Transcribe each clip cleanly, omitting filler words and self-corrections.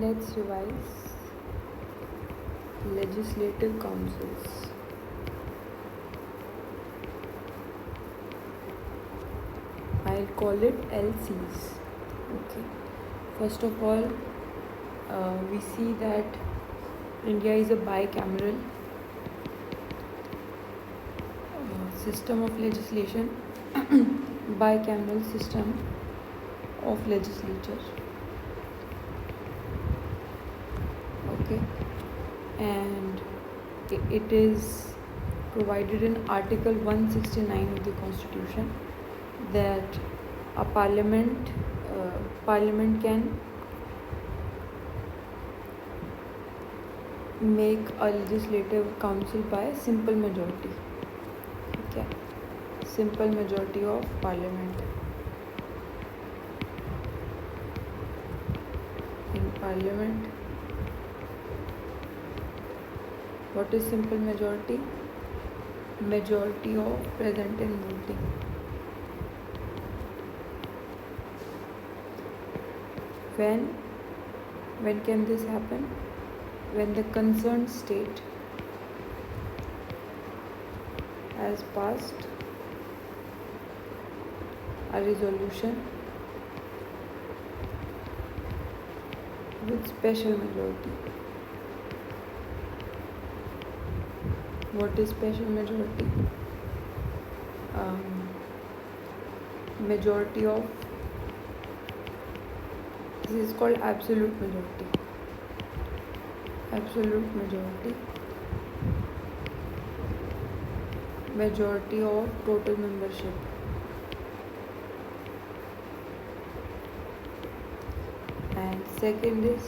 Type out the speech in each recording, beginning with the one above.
Let's revise legislative councils. I'll call it LCs. Okay. First of all, we see that India is a bicameral system of legislation, bicameral system of legislature. Okay, and it is provided in Article 169 of the Constitution that a parliament can make a legislative council by simple majority. Okay, simple majority of parliament. In parliament, what is simple majority? Majority of present and voting. When can this happen? When the concerned state has passed a resolution with special majority. What is special majority? Majority of, this is called absolute majority. Absolute majority. Majority of total membership. And second is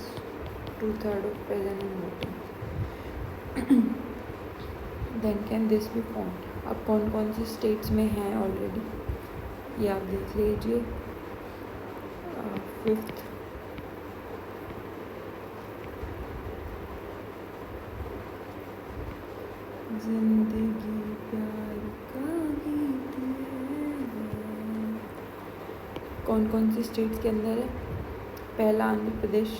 2/3 of present and voting. Then can this be formed? अब कौन कौन से states में हैं already ये आप देख लीजिए. फिफ्थ, जिंदगी प्यार का गीत है. कौन कौन सी स्टेट्स के अंदर है? पहला आंध्र प्रदेश,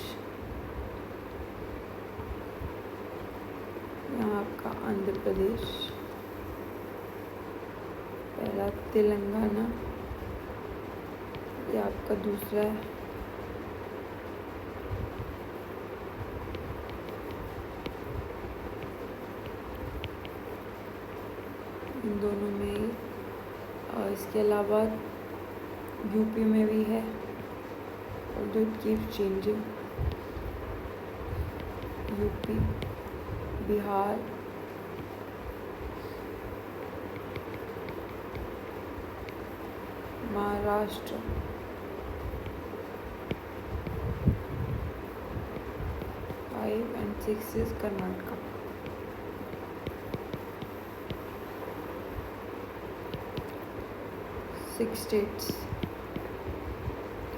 यहाँ आपका आंध्र प्रदेश. पहला तेलंगाना, ये आपका दूसरा है. इन दोनों में और इसके अलावा यूपी में भी है. although it keeps changing. UP, Bihar, Maharashtra, five and six is Karnataka. Six states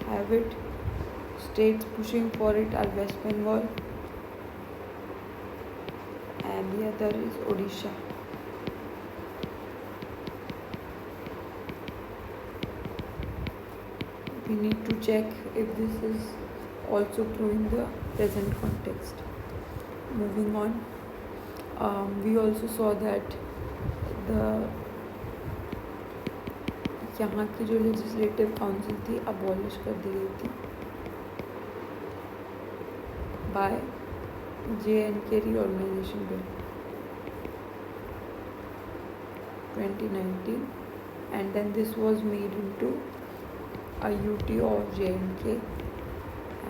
have it. States pushing for it are West Bengal and the other is Odisha. We need to check if this is also true in the present context. Moving on, we also saw that यहाँ की जो legislative council थी abolish कर दी गई थी by JNK reorganisation bill 2019 and then this was made into a UT of JNK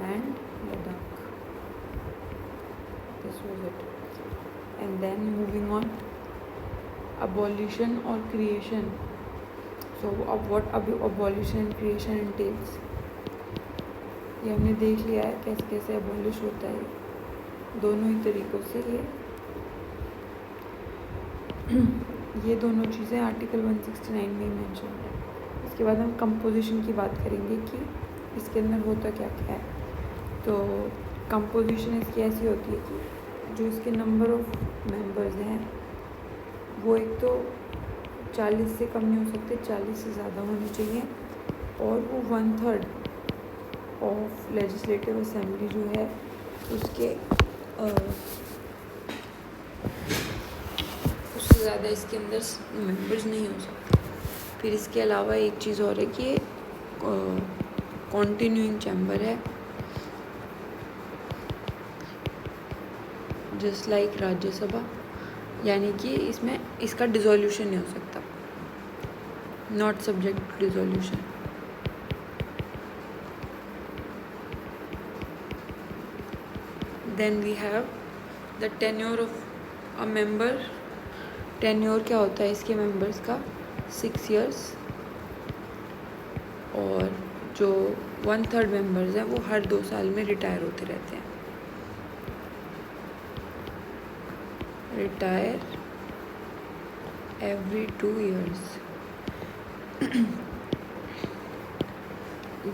and Ladakh. This was it. And then moving on, abolition or creation. So what abolition and creation entails, ये हमने देख लिया है कैसे कैसे abolish होता है. दोनों ही तरीक़ों से ये दोनों चीज़ें आर्टिकल 169 में मेंशन है. इसके बाद हम कंपोजिशन की बात करेंगे कि इसके अंदर होता क्या क्या है. तो कंपोजिशन इसकी ऐसी होती है कि जो इसके नंबर ऑफ मेंबर्स हैं वो एक तो 40 से कम नहीं हो सकते, 40 से ज़्यादा होनी चाहिए. और वो 1/3 ऑफ लेजिस्लेटिव असेंबली जो है उससे ज़्यादा इसके अंदर मेंबर्स नहीं हो सकते। फिर इसके अलावा एक चीज़ और है कि कॉन्टिन्यूइंग चैम्बर है, जस्ट लाइक राज्यसभा, यानी कि इसमें इसका डिसोल्यूशन नहीं हो सकता, not subject to dissolution. Then we have the tenure of a member. Tenure क्या होता है इसके मेंबर्स का? 6 years। और जो 1/3 मेंबर्स हैं वो हर 2 साल में रिटायर होते रहते हैं। Retire every 2 years।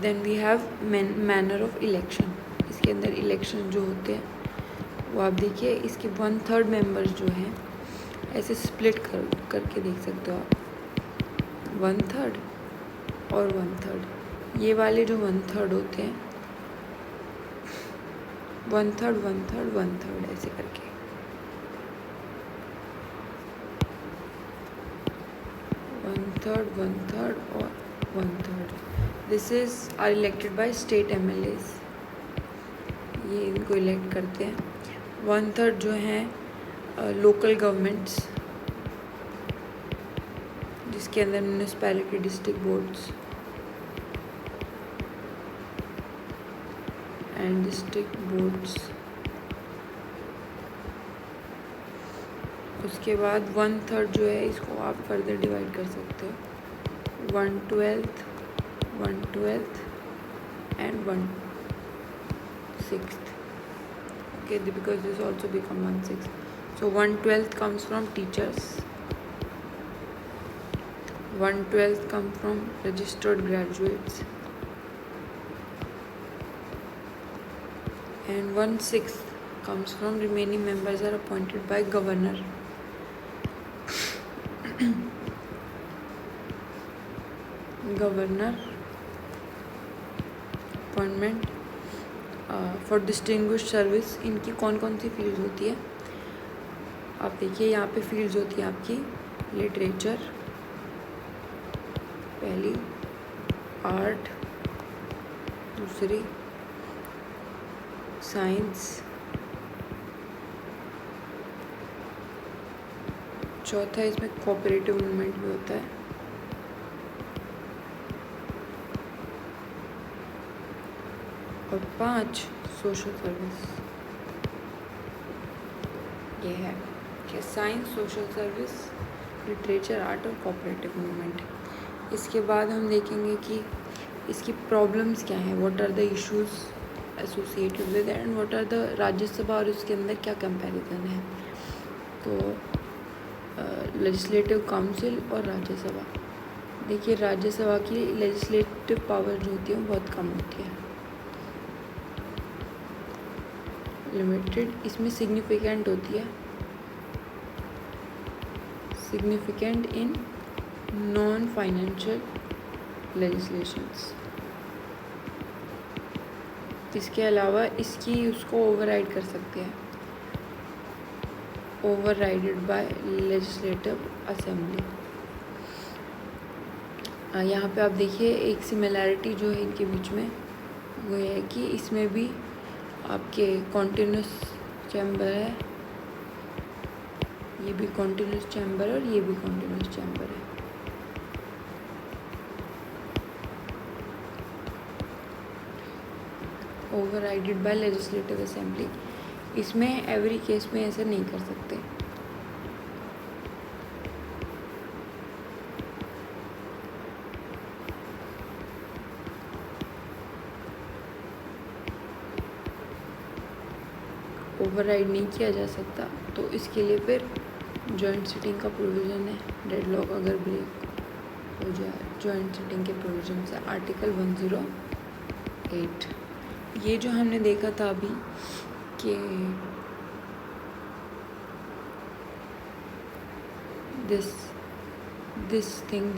Then we have manner of election. इसके अंदर इलेक्शन जो होते हैं वो आप देखिए, इसके 1/3 मेंबर्स जो हैं ऐसे स्प्लिट करके देख सकते हो आप, 1/3 और 1/3। ये वाले जो 1/3 होते हैं, 1/3 1/3 1/3 ऐसे करके। one-third और 1/3। This is are elected by state MLAs। ये इनको इलेक्ट करते हैं। 1/3 जो हैं लोकल गवर्नमेंट्स, जिसके अंदर municipality, district boards and district boards. उसके बाद 1/3 जो है इसको आप फर्दर डिवाइड कर सकते हो, 1/12 1/12 and 1/6। okay, because this also become 1/6। so 1/12 comes from teachers, 1/12 come from registered graduates, and 1/6 comes from remaining members are appointed by governor। Governor appointment for distinguished service. इनकी कौन कौन सी फील्ड्स होती है आप देखिए, यहाँ पे फील्ड्स होती है आपकी लिटरेचर पहली, आर्ट दूसरी, साइंस चौथा, इसमें कोऑपरेटिव मूवमेंट भी होता है, और 5 सोशल सर्विस। ये है कि science, social service, literature, art और कोऑपरेटिव मूवमेंट। इसके बाद हम देखेंगे कि इसकी प्रॉब्लम्स क्या हैं, what are the issues associated with and what are the Rajya Sabha और उसके अंदर क्या कंपैरिजन है। तो लेजिस्लेटिव काउंसिल और राज्यसभा। देखिए राज्यसभा की लेजिस्लेटिव पावर जो होती है वो बहुत कम होती है, लिमिटेड। इसमें सिग्निफिकेंट होती है, significant in non financial legislations. इसके अलावा इसकी उसको ओवरराइड कर सकते हैं, ओवरराइडेड बाय लेजिस्लेटिव असेंबली। यहाँ पे आप देखिए एक सिमिलैरिटी जो है इनके बीच में वो है कि इसमें भी आपके कॉन्टिन्यूस चैम्बर है, ये भी कॉन्टिन्यूस चैम्बर है और ये भी कॉन्टिन्यूस चैम्बर है। ओवरराइडेड बाय लेजिस्लेटिव असेंबली। इसमें एवरी केस में ऐसा नहीं कर सकते। ओवरराइड नहीं किया जा सकता, तो इसके लिए फिर जॉइंट सिटिंग का प्रोविज़न है। डेडलॉक अगर ब्रेक हो जाए, जॉइंट सिटिंग के प्रोविज़न से आर्टिकल 108। ये जो हमने देखा था अभी कि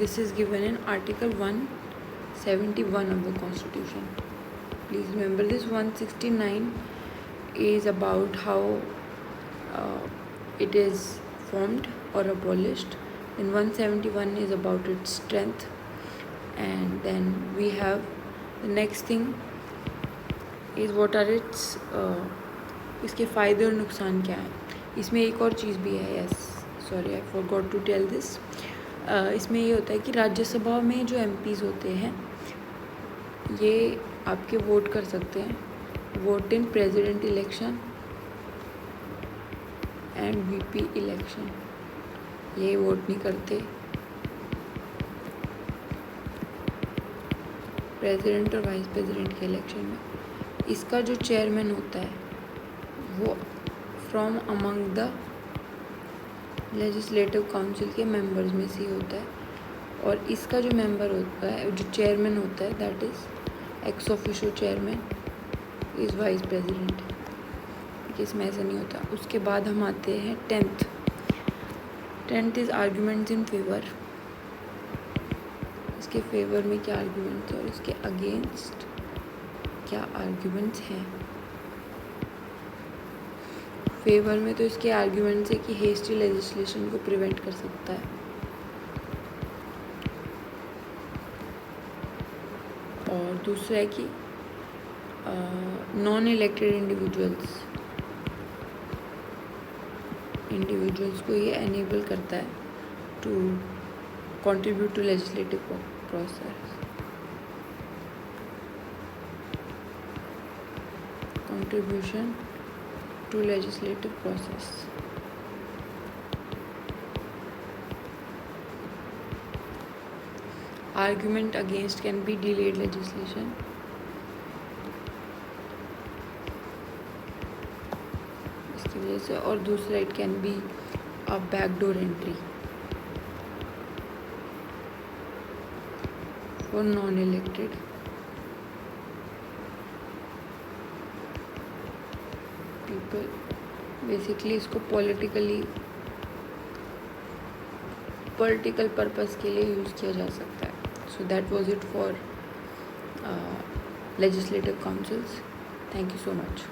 this is given in article 171 of the constitution। please remember this 169 is about how it is formed or abolished. Then 171 is about its strength. And then we have the next thing is what are its इसके फ़ायदे और नुकसान क्या है. इसमें एक और चीज़ भी है. Yes, sorry, I forgot to tell this. इसमें ये होता है कि राज्यसभा में जो MPs होते हैं ये आपके वोट कर सकते हैं. Vote in president election and VP election. ये वोट नहीं करते. प्रेसिडेंट और वाइस प्रेसिडेंट के इलेक्शन में इसका जो चेयरमैन होता है वो from among the legislative council के मेंबर्स में से होता है. और इसका जो मेंबर होता है, जो चेयरमैन होता है, that is ex officio chairman is vice president. इसमें ऐसा नहीं होता. उसके बाद हम आते हैं 10th is arguments in favour. इसके फेवर में क्या आर्ग्यूमेंट्स और इसके अगेंस्ट क्या आर्ग्यूमेंट्स हैं. फेवर में तो इसके आर्ग्यूमेंट्स है कि हेस्टी लेजिस्लेशन को प्रिवेंट कर सकता है. और दूसरा है कि नॉन इलेक्टेड इंडिविजुअल्स को ये एनेबल करता है to contribute to legislative process. Contribution to legislative process. Argument against can be delayed legislation. इसकी वजह से. और दूसरा it can be a backdoor entry for non-elected people. Basically इसको पॉलिटिकल पर्पस के लिए यूज़ किया जा सकता है. So that was it for legislative councils. Thank you so much.